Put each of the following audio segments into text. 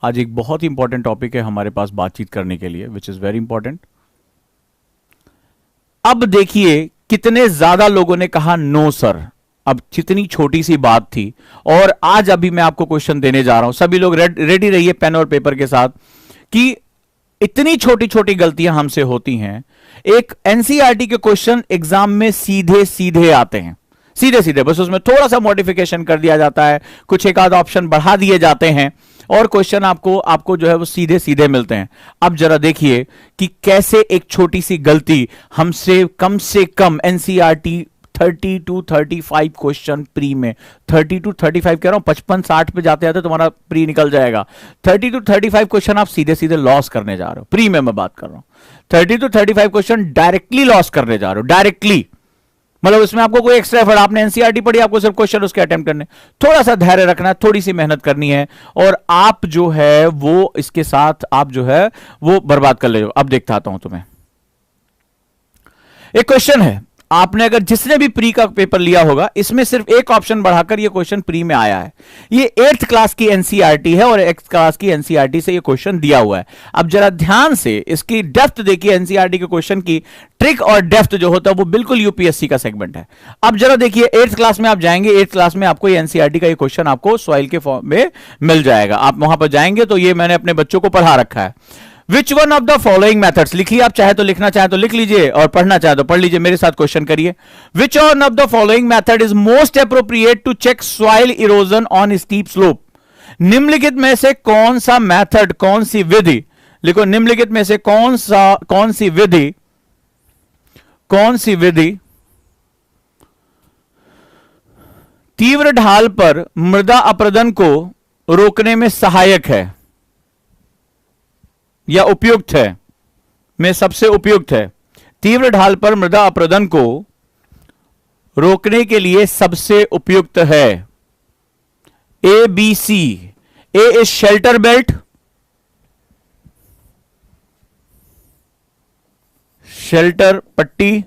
आज एक बहुत ही इंपॉर्टेंट टॉपिक है हमारे पास बातचीत करने के लिए, विच इज वेरी इंपॉर्टेंट। अब देखिए कितने ज्यादा लोगों ने कहा नो सर। अब कितनी छोटी सी बात थी, और आज अभी मैं आपको क्वेश्चन देने जा रहा हूं। सभी लोग रेडी रहिए पेन और पेपर के साथ, कि इतनी छोटी छोटी गलतियां हमसे होती हैं। एक एनसीईआरटी के क्वेश्चन एग्जाम में सीधे सीधे आते हैं, सीधे सीधे, बस उसमें थोड़ा सा मॉडिफिकेशन कर दिया जाता है, कुछ एक आध ऑप्शन बढ़ा दिए जाते हैं, और क्वेश्चन आपको जो है वो सीधे सीधे मिलते हैं। अब जरा देखिए कि कैसे एक छोटी सी गलती हमसे कम एनसीईआरटी 30 to 35 क्वेश्चन प्री में, 30 to 35 कह रहा हूं, 55-60 पे जाते जाते तुम्हारा प्री निकल जाएगा। 30 to 35 क्वेश्चन आप सीधे सीधे लॉस करने जा रहे हो, प्री में मैं बात कर रहा हूं। 30 to 35 क्वेश्चन डायरेक्टली लॉस करने जा रहे हो, डायरेक्टली, मतलब इसमें आपको कोई एक्स्ट्रा एफर्ट, आपने एनसीईआरटी पढ़ी, आपको सिर्फ क्वेश्चन उसके अटेम्प्ट करने, थोड़ा सा धैर्य रखना है, थोड़ी सी मेहनत करनी है, और आप जो है वो इसके साथ आप जो है वो बर्बाद कर ले। अब देखता आता हूं तुम्हें एक क्वेश्चन है, आपने अगर जिसने भी प्री का पेपर लिया होगा, इसमें सिर्फ एक ऑप्शन बढ़ाकर ये क्वेश्चन प्री में आया है। ये 8th क्लास की एनसीईआरटी है और 8th क्लास की एनसीईआरटी से ये क्वेश्चन दिया हुआ है। अब जरा ध्यान से इसकी डेप्थ देखिए, एनसीईआरटी के क्वेश्चन की ट्रिक और डेप्थ जो होता है वो बिल्कुल यूपीएससी का सेगमेंट है। अब जरा देखिए 8th क्लास में आप जाएंगे, 8th क्लास में आपको एनसीईआरटी का ये क्वेश्चन आपको सॉइल के फॉर्म में मिल जाएगा। आप वहां पर जाएंगे तो ये मैंने अपने बच्चों को पढ़ा रखा है। विच one of the following methods, लिखिए, आप चाहे तो लिखना चाहे तो लिख लीजिए, और पढ़ना चाहे तो पढ़ लीजिए, मेरे साथ क्वेश्चन करिए। Which one of the following method is most appropriate to check soil erosion on steep slope. निम्नलिखित में से कौन सा मेथड, कौन सी विधि, लिखो, निम्नलिखित में से कौन सी विधि तीव्र ढाल पर मृदा अपरदन को रोकने में सहायक है या उपयुक्त है, में सबसे उपयुक्त है। तीव्र ढाल पर मृदा अपरदन को रोकने के लिए सबसे उपयुक्त है। A B C. A is shelter belt, shelter पट्टी,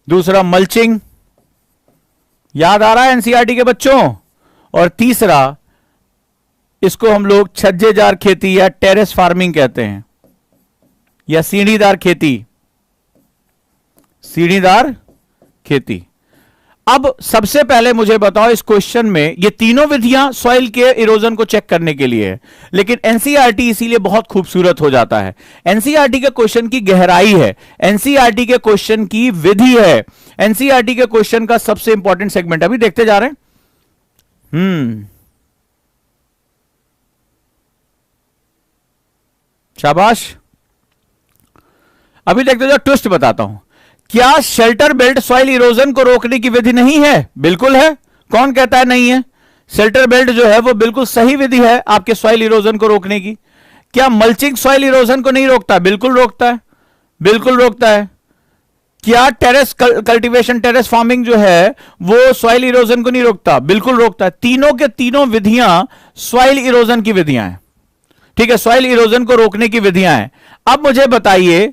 दूसरा मल्चिंग, याद आ रहा है एनसीईआरटी के बच्चों, और तीसरा इसको हम लोग छज्जेदार खेती या टेरेस फार्मिंग कहते हैं, या सीढ़ीदार खेती। अब सबसे पहले मुझे बताओ, इस क्वेश्चन में ये तीनों विधियां सॉइल के इरोजन को चेक करने के लिए है, लेकिन एनसीईआरटी इसीलिए बहुत खूबसूरत हो जाता है। एनसीईआरटी के क्वेश्चन की गहराई है, एनसीईआरटी के क्वेश्चन की विधि है, एनसीईआरटी के क्वेश्चन का सबसे इंपॉर्टेंट सेगमेंट अभी देखते जा रहे हैं। शाबाश। अभी देखते जाओ, ट्विस्ट बताता हूं। क्या शेल्टर बेल्ट सॉइल इरोजन को रोकने की विधि नहीं है? बिल्कुल है। कौन कहता है नहीं है? शेल्टर बेल्ट जो है वो बिल्कुल सही विधि है आपके सॉइल इरोजन को रोकने की। क्या मल्चिंग सॉइल इरोजन को नहीं रोकता? बिल्कुल रोकता है, बिल्कुल रोकता है। क्या टेरेस कल्टीवेशन, टेरेस फार्मिंग जो है वो सॉइल इरोजन को नहीं रोकता? बिल्कुल रोकता है। तीनों के तीनों विधियां सॉइल इरोजन की विधियां हैं, ठीक है, सॉइल इरोजन को रोकने की विधियां हैं। अब मुझे बताइए,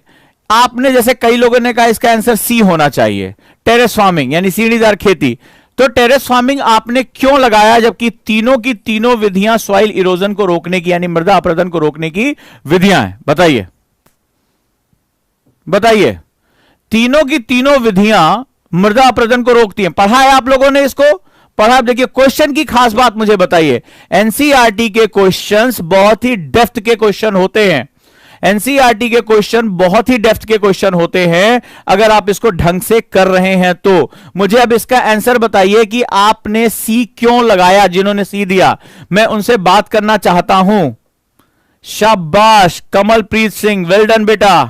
आपने जैसे कई लोगों ने कहा इसका आंसर सी होना चाहिए, टेरेस फार्मिंग यानी सीढ़ीदार खेती, तो टेरेस फार्मिंग आपने क्यों लगाया जबकि तीनों की तीनों विधियां सॉइल इरोजन को रोकने की यानी मृदा अपरदन को रोकने की विधियां हैं? बताइए, बताइए, तीनों की तीनों विधियां मृदा अपरदन को रोकती हैं। पढ़ा है आप लोगों ने इसको? पढ़ा? देखिए क्वेश्चन की खास बात मुझे बताइए, एनसीईआरटी के क्वेश्चंस बहुत ही डेप्थ के क्वेश्चन होते हैं, एनसीईआरटी के क्वेश्चन बहुत ही डेप्थ के क्वेश्चन होते हैं अगर आप इसको ढंग से कर रहे हैं तो। मुझे अब इसका आंसर बताइए कि आपने सी क्यों लगाया? जिन्होंने सी दिया मैं उनसे बात करना चाहता हूं। शाबाश कमलप्रीत सिंह, वेल डन बेटा।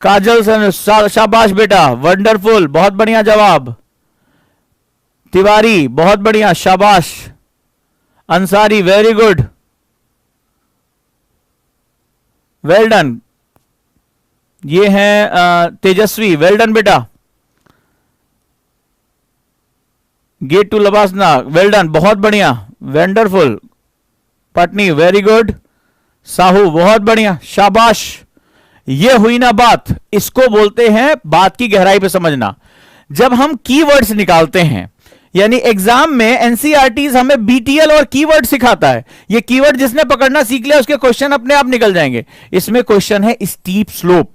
काजल, शाबाश बेटा, वंडरफुल, बहुत बढ़िया जवाब। तिवारी, बहुत बढ़िया, शाबाश। Ansari, very good, well done. ये हैं तेजस्वी, वेल डन बेटा। Get to LBSNAA, well done, बहुत बढ़िया, wonderful. Patni, very good. Sahu, बहुत बढ़िया, शाबाश। ये हुई ना बात, इसको बोलते हैं बात की गहराई पे समझना। जब हम कीवर्ड्स निकालते हैं यानी एग्जाम में एनसीईआरटी हमें बीटीएल और कीवर्ड सिखाता है। ये कीवर्ड जिसने पकड़ना सीख लिया उसके क्वेश्चन अपने आप निकल जाएंगे। इसमें क्वेश्चन है स्टीप स्लोप।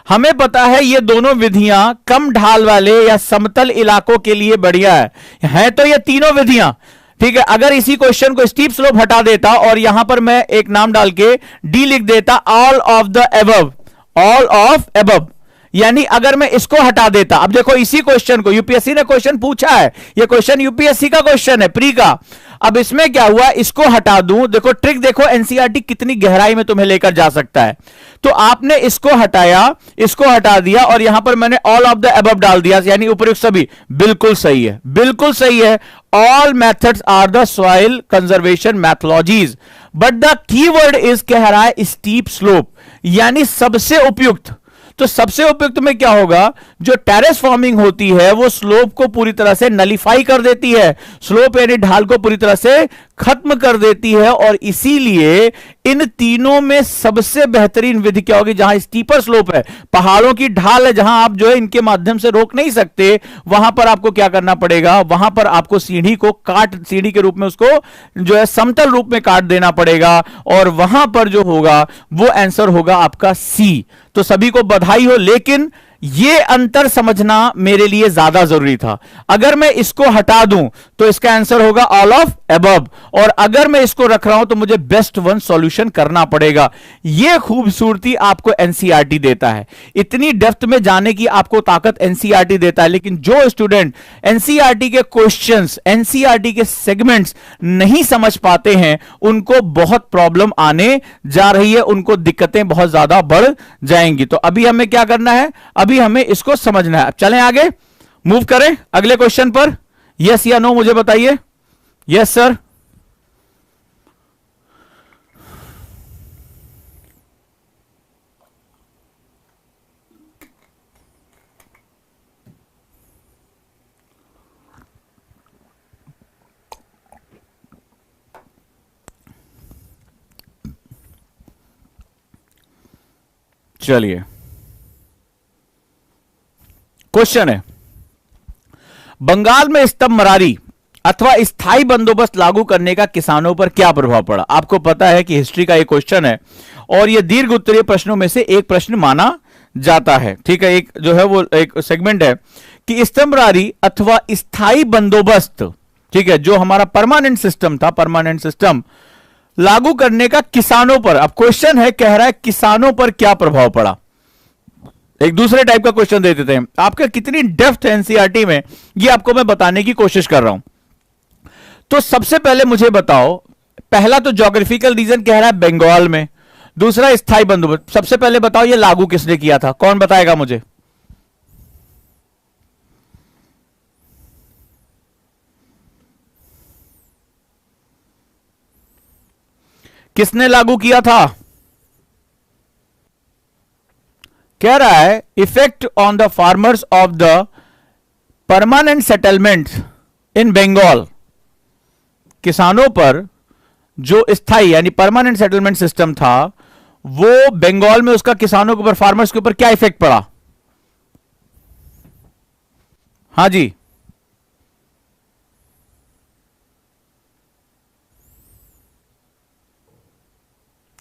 हमें पता है ये दोनों विधियां कम ढाल वाले या समतल इलाकों के लिए बढ़िया है तो ये तीनों विधियां ठीक है। अगर इसी क्वेश्चन को स्टीप स्लोप हटा देता और यहां पर मैं एक नाम डाल के डी लिख देता, all of the above, all of above, यानी अगर मैं इसको हटा देता। अब देखो इसी क्वेश्चन को यूपीएससी ने क्वेश्चन पूछा है, ये क्वेश्चन यूपीएससी का क्वेश्चन है प्री का। अब इसमें क्या हुआ, इसको हटा दूं, देखो ट्रिक देखो एनसीईआरटी कितनी गहराई में तुम्हें लेकर जा सकता है। तो आपने इसको हटाया, इसको हटा दिया और यहां पर मैंने ऑल ऑफ द अबव डाल दिया, यानी उपयुक्त सभी। बिल्कुल सही है, बिल्कुल सही है। All methods are the soil conservation methodologies but the keyword is कह रहा है स्टीप स्लोप, यानी सबसे उपयुक्त। तो सबसे उपयुक्त में क्या होगा, जो टेरेस फॉर्मिंग होती है वो स्लोप को पूरी तरह से नलिफाई कर देती है, स्लोप यानी ढाल को पूरी तरह से खत्म कर देती है। और इसीलिए इन तीनों में सबसे बेहतरीन विधि क्या होगी, जहां स्टीपर स्लोप है, पहाड़ों की ढाल है, जहां आप जो है इनके माध्यम से रोक नहीं सकते, वहां पर आपको क्या करना पड़ेगा, वहां पर आपको सीढ़ी को काट, सीढ़ी के रूप में उसको जो है समतल रूप में काट देना पड़ेगा। और वहां पर जो होगा वो आंसर होगा आपका सी। तो सभी को बधाई हो, लेकिन यह अंतर समझना मेरे लिए ज्यादा जरूरी था। अगर मैं इसको हटा दूं तो इसका आंसर होगा ऑल ऑफ अबव, और अगर मैं इसको रख रहा हूं तो मुझे बेस्ट वन सॉल्यूशन करना पड़ेगा। यह खूबसूरती आपको एनसीईआरटी देता है, इतनी डेप्थ में जाने की आपको ताकत एनसीईआरटी देता है। लेकिन जो स्टूडेंट एनसीईआरटी के क्वेश्चंस, एनसीईआरटी के सेगमेंट्स नहीं समझ पाते हैं, उनको बहुत प्रॉब्लम आने जा रही है, उनको दिक्कतें बहुत ज्यादा बढ़ जाएंगी। तो अभी हमें क्या करना है, अभी हमें इसको समझना है। अब चलें आगे, मूव करें अगले क्वेश्चन पर। यस या नो मुझे बताइए। यस सर, चलिए क्वेश्चन है, बंगाल में स्तंभ मरारी अथवा स्थायी बंदोबस्त लागू करने का किसानों पर क्या प्रभाव पड़ा। आपको पता है कि हिस्ट्री का एक क्वेश्चन है और यह दीर्घ उत्तरीय प्रश्नों में से एक प्रश्न माना जाता है। ठीक है, एक जो है वो एक सेगमेंट है कि स्तंभ मरारी अथवा स्थायी बंदोबस्त, ठीक है, जो हमारा परमानेंट सिस्टम था, परमानेंट सिस्टम लागू करने का किसानों पर, अब क्वेश्चन है कह रहा है किसानों पर क्या प्रभाव पड़ा। एक दूसरे टाइप का क्वेश्चन दे देते हैं, आपका कितनी डेप्थ है एनसीईआरटी में ये आपको मैं बताने की कोशिश कर रहा हूं। तो सबसे पहले मुझे बताओ, पहला तो ज्योग्राफिकल रीजन कह रहा है बंगाल में, दूसरा स्थायी बंदोबस्त। सबसे पहले बताओ ये लागू किसने किया था, कौन बताएगा मुझे। किसने लागू किया था, कह रहा है effect on the farmers of the permanent settlement in Bengal, किसानों पर जो स्थायी यानी परमानेंट सेटलमेंट सिस्टम था वो बंगाल में, उसका किसानों के ऊपर, फार्मर्स के ऊपर क्या इफेक्ट पड़ा। हां जी,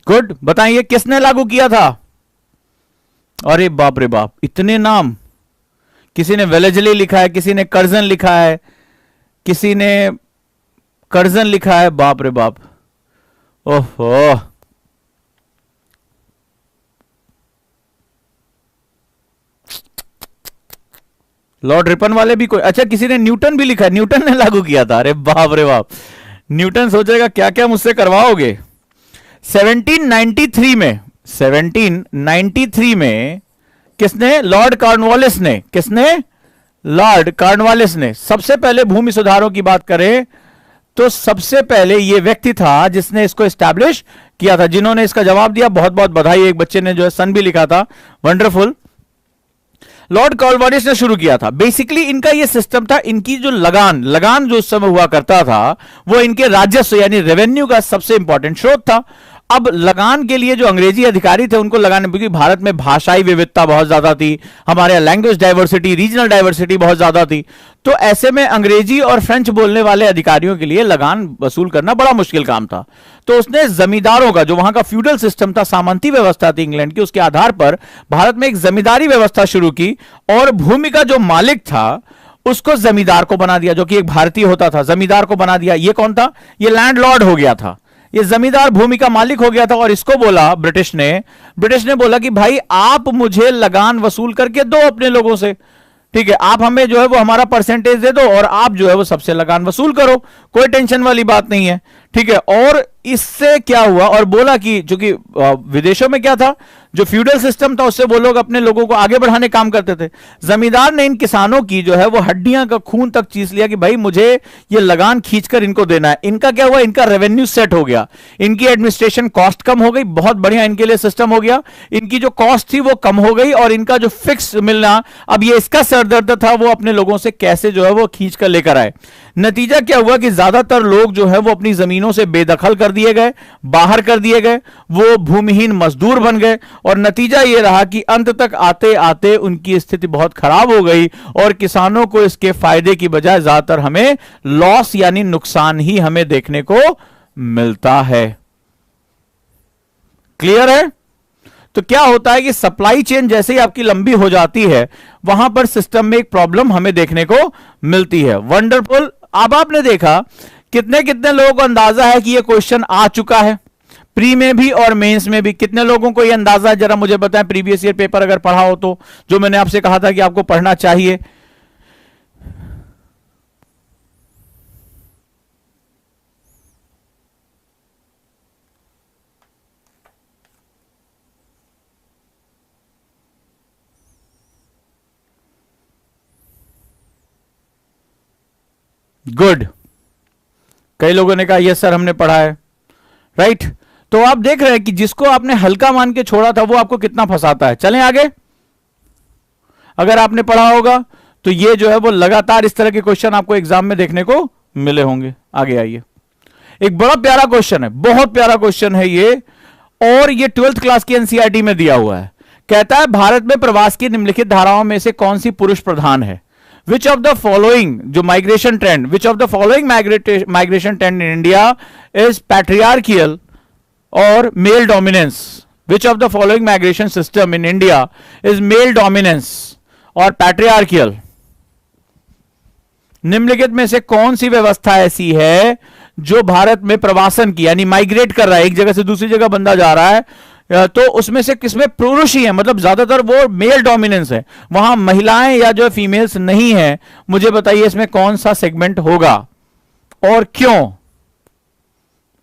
गुड, बताइए किसने लागू किया था। अरे बाप रे बाप, इतने नाम, किसी ने वेलेजली लिखा है, किसी ने कर्जन लिखा है, किसी ने कर्जन लिखा है, बाप रे बाप, ओहो। लॉर्ड रिपन वाले भी कोई, अच्छा किसी ने न्यूटन भी लिखा है, न्यूटन ने लागू किया था। अरे बाप रे बाप, न्यूटन सोचेगा क्या क्या मुझसे करवाओगे। 1793 में, 1793 में किसने, लॉर्ड कॉर्नवालिस ने, किसने, लॉर्ड कॉर्नवालिस ने। सबसे पहले भूमि सुधारों की बात करें तो सबसे पहले यह व्यक्ति था जिसने इसको एस्टैब्लिश किया था। जिन्होंने इसका जवाब दिया बहुत बहुत बधाई, एक बच्चे ने जो है सन भी लिखा था, वंडरफुल। लॉर्ड कॉर्नवालिस ने शुरू किया था। बेसिकली इनका यह सिस्टम था, इनकी जो लगान जो उस समय हुआ करता था वो इनके राजस्व यानी रेवेन्यू का सबसे इंपॉर्टेंट स्रोत था। अब लगान के लिए जो अंग्रेजी अधिकारी थे उनको लगाने, क्योंकि भारत में भाषाई विविधता बहुत ज्यादा थी, हमारे लैंग्वेज डाइवर्सिटी, रीजनल डाइवर्सिटी बहुत ज्यादा थी, तो ऐसे में अंग्रेजी और फ्रेंच बोलने वाले अधिकारियों के लिए लगान वसूल करना बड़ा मुश्किल काम था। तो उसने जमींदारों का, जो वहां का फ्यूडल सिस्टम था, सामंती व्यवस्था थी इंग्लैंड की, उसके आधार पर भारत में एक जमींदारी व्यवस्था शुरू की और भूमि का जो मालिक था उसको जमींदार को बना दिया, जो कि एक भारतीय होता था, जमींदार को बना दिया। ये कौन था? ये लैंडलॉर्ड हो गया था, ये जमींदार भूमि का मालिक हो गया था। और इसको बोला ब्रिटिश ने बोला कि भाई आप मुझे लगान वसूल करके दो अपने लोगों से, ठीक है, आप हमें जो है वो हमारा परसेंटेज दे दो और आप जो है वो सबसे लगान वसूल करो, कोई टेंशन वाली बात नहीं है, ठीक है। और इससे क्या हुआ, और बोला कि चूंकि विदेशों में क्या था, जो फ्यूडल सिस्टम था उससे वो लोग अपने लोगों को आगे बढ़ाने काम करते थे। जमींदार ने इन किसानों की जो है वो हड्डियां का खून तक चीस लिया कि भाई मुझे ये लगान खींचकर इनको देना है। इनका क्या हुआ, इनका रेवेन्यू सेट हो गया, इनकी एडमिनिस्ट्रेशन कॉस्ट कम हो गई, बहुत बढ़िया इनके लिए सिस्टम हो गया, इनकी जो कॉस्ट थी वो कम हो गई और इनका जो फिक्स मिलना, अब ये इसका सरदर्द था वो अपने लोगों से कैसे जो है वो खींच कर लेकर आए। नतीजा क्या हुआ कि ज्यादातर लोग जो है वो अपनी जमीनों से बेदखल कर दिए गए, बाहर कर दिए गए, वो भूमिहीन मजदूर बन गए और नतीजा ये रहा कि अंत तक आते आते उनकी स्थिति बहुत खराब हो गई और किसानों को इसके फायदे की बजाय ज्यादातर हमें लॉस यानी नुकसान ही हमें देखने को मिलता है। क्लियर है? तो क्या होता है कि सप्लाई चेन जैसे ही आपकी लंबी हो जाती है वहां पर सिस्टम में एक प्रॉब्लम हमें देखने को मिलती है। वंडरफुल। अब आपने देखा कितने कितने लोगों को अंदाजा है कि यह क्वेश्चन आ चुका है प्री में भी और मेंस में भी? कितने लोगों को यह अंदाजा है, जरा मुझे बताएं, प्रीवियस ईयर पेपर अगर पढ़ा हो तो, जो मैंने आपसे कहा था कि आपको पढ़ना चाहिए। गुड। कई लोगों ने कहा यस सर हमने पढ़ा है, राइट। तो आप देख रहे हैं कि जिसको आपने हल्का मान के छोड़ा था वो आपको कितना फंसाता है। चलें आगे। अगर आपने पढ़ा होगा तो ये जो है वो लगातार इस तरह के क्वेश्चन आपको एग्जाम में देखने को मिले होंगे। आगे आइए। एक बड़ा प्यारा क्वेश्चन है, बहुत प्यारा क्वेश्चन है ये, और ये 12th क्लास की एनसीईआरटी में दिया हुआ है। कहता है भारत में प्रवास की निम्नलिखित धाराओं में से कौन सी पुरुष प्रधान है? Which of the following, जो migration trend, which of the following migration trend in India is patriarchal or male dominance? Which of the following migration system in India is male dominance or patriarchal? निम्नलिखित में से कौन सी व्यवस्था ऐसी है जो भारत में प्रवासन की, यानी माइग्रेट कर रहा है, एक जगह से दूसरी जगह बंदा जा रहा है, तो उसमें से किसमें पुरुष ही है, मतलब ज्यादातर वो मेल डोमिनेंस है, वहां महिलाएं या जो फीमेल्स नहीं है? मुझे बताइए इसमें कौन सा सेगमेंट होगा और क्यों?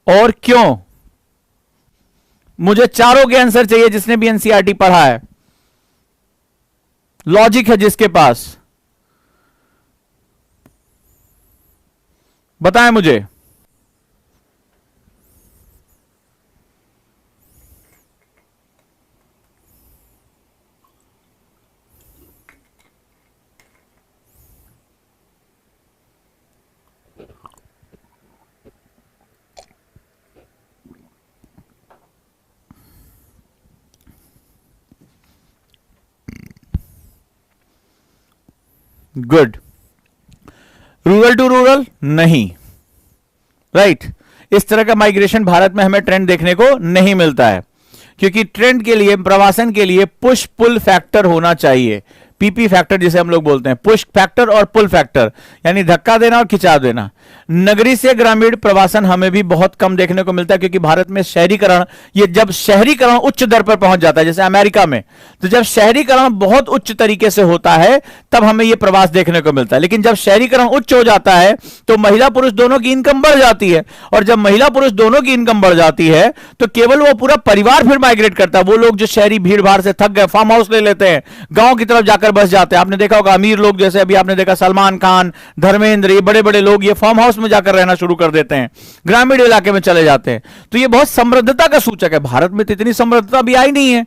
और क्यों? मुझे चारों के आंसर चाहिए जिसने भी एनसीईआरटी पढ़ा है, लॉजिक है जिसके पास, बताएं मुझे। गुड। रूरल टू रूरल नहीं, राइट। इस तरह का माइग्रेशन भारत में हमें ट्रेंड देखने को नहीं मिलता है, क्योंकि ट्रेंड के लिए, प्रवासन के लिए पुश पुल फैक्टर होना चाहिए, पीपी फैक्टर जिसे हम लोग बोलते हैं, पुश फैक्टर और पुल फैक्टर, यानी धक्का देना और खिंचा देना। नगरी से ग्रामीण प्रवासन हमें भी बहुत कम देखने को मिलता है, क्योंकि भारत में शहरीकरण, ये जब शहरीकरण उच्च दर पर पहुंच जाता है जैसे अमेरिका में, तो जब शहरीकरण बहुत उच्च तरीके से होता है तब हमें यह प्रवास देखने को मिलता है। लेकिन जब शहरीकरण उच्च हो जाता है तो महिला पुरुष दोनों की इनकम बढ़ जाती है, और जब महिला पुरुष दोनों की इनकम बढ़ जाती है तो केवल वो पूरा परिवार फिर माइग्रेट करता है। वो लोग जो शहरी भीड़ भाड़ से थक गए, फार्म हाउस ले लेते हैं, गांव की तरफ जाकर बस जाते हैं। आपने देखा होगा अमीर लोग, जैसे अभी आपने देखा सलमान खान, धर्मेंद्र, ये बड़े बड़े लोग ये फार्म हाउस में जाकर रहना शुरू कर देते हैं, ग्रामीण इलाके में चले जाते हैं। तो ये बहुत समृद्धता का सूचक है। भारत में तो इतनी समृद्धता भी आई नहीं है।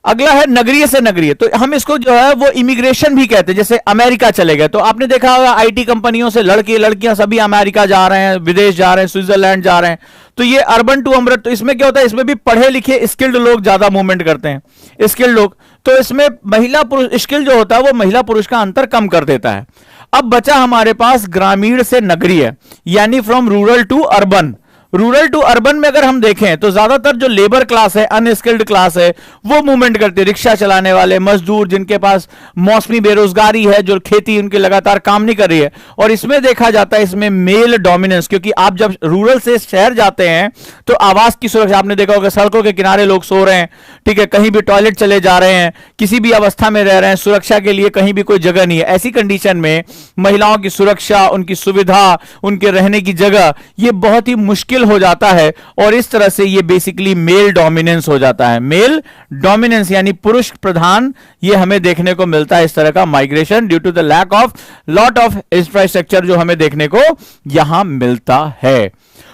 अगला है नगरीय से नगरीय, तो हम इसको जो है वो इमिग्रेशन भी कहते हैं। जैसे अमेरिका चले गए तो आपने देखा होगा आईटी कंपनियों से लड़के लड़कियां सभी अमेरिका जा रहे हैं, विदेश जा रहे हैं, स्विट्जरलैंड जा रहे हैं। तो ये अर्बन टू अमृत, तो इसमें क्या होता है, इसमें भी पढ़े लिखे स्किल्ड लोग ज्यादा मूवमेंट करते हैं, स्किल्ड लोग। तो इसमें महिला पुरुष स्किल जो होता है वो महिला पुरुष का अंतर कम कर देता है। अब बचा हमारे पास ग्रामीण से नगरीय, यानी from rural to urban. Rural to urban में अगर हम देखें तो ज्यादातर जो लेबर क्लास है, अनस्किल्ड क्लास है, वो मूवमेंट करती है। रिक्शा चलाने वाले मजदूर, जिनके पास मौसमी बेरोजगारी है, जो खेती उनकी लगातार काम नहीं कर रही है। और इसमें देखा जाता है इसमें मेल डोमिनेंस, क्योंकि आप जब रूरल से शहर जाते हैं तो आवास की सुरक्षा, आपने देखा होगा सड़कों के किनारे लोग सो रहे हैं, ठीक है, कहीं भी टॉयलेट चले जा रहे हैं, किसी भी अवस्था में रह रहे हैं, सुरक्षा के लिए कहीं भी कोई जगह नहीं है। ऐसी कंडीशन में महिलाओं की सुरक्षा, उनकी सुविधा, उनके रहने की जगह, ये बहुत ही मुश्किल हो जाता है। और इस तरह से ये बेसिकली मेल डोमिनेंस हो जाता है। मेल डोमिनेंस यानी पुरुष प्रधान, ये हमें देखने को मिलता है, इस तरह का migration due to the lack of lot of infrastructure जो हमें देखने को यहां मिलता है।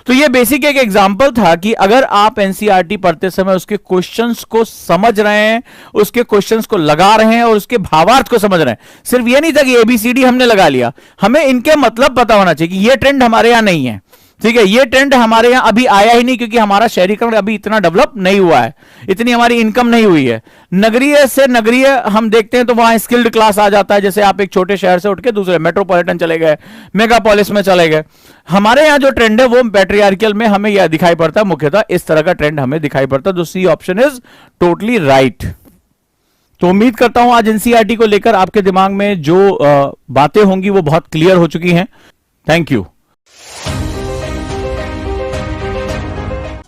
तो ये बेसिक एक एग्जांपल था कि अगर आप एनसीईआरटी पढ़ते समय उसके क्वेश्चंस को समझ रहे हैं, उसके क्वेश्चंस को लगा रहे हैं और उसके भावार्थ को समझ रहे हैं, सिर्फ ये नहीं था कि एबीसीडी हमने लगा लिया, हमें इनके मतलब पता होना चाहिए कि ये ट्रेंड हमारे यहां नहीं है, ठीक है, ये ट्रेंड हमारे यहां अभी आया ही नहीं, क्योंकि हमारा शहरीकरण अभी इतना डेवलप नहीं हुआ है, इतनी हमारी इनकम नहीं हुई है। नगरीय से नगरीय हम देखते हैं तो वहां स्किल्ड क्लास आ जाता है। जैसे आप एक छोटे शहर से उठ के दूसरे मेट्रोपॉलिटन चले गए, मेगापोलिस में चले गए। हमारे यहां जो ट्रेंड है वो पैट्रियार्कल में हमें यह दिखाई पड़ता है, मुख्यतः इस तरह का ट्रेंड हमें दिखाई पड़ता है। तो C option is totally right. तो उम्मीद करता हूं आज एनसीईआरटी को लेकर आपके दिमाग में जो बातें होंगी वो बहुत क्लियर हो चुकी हैं। Thank you.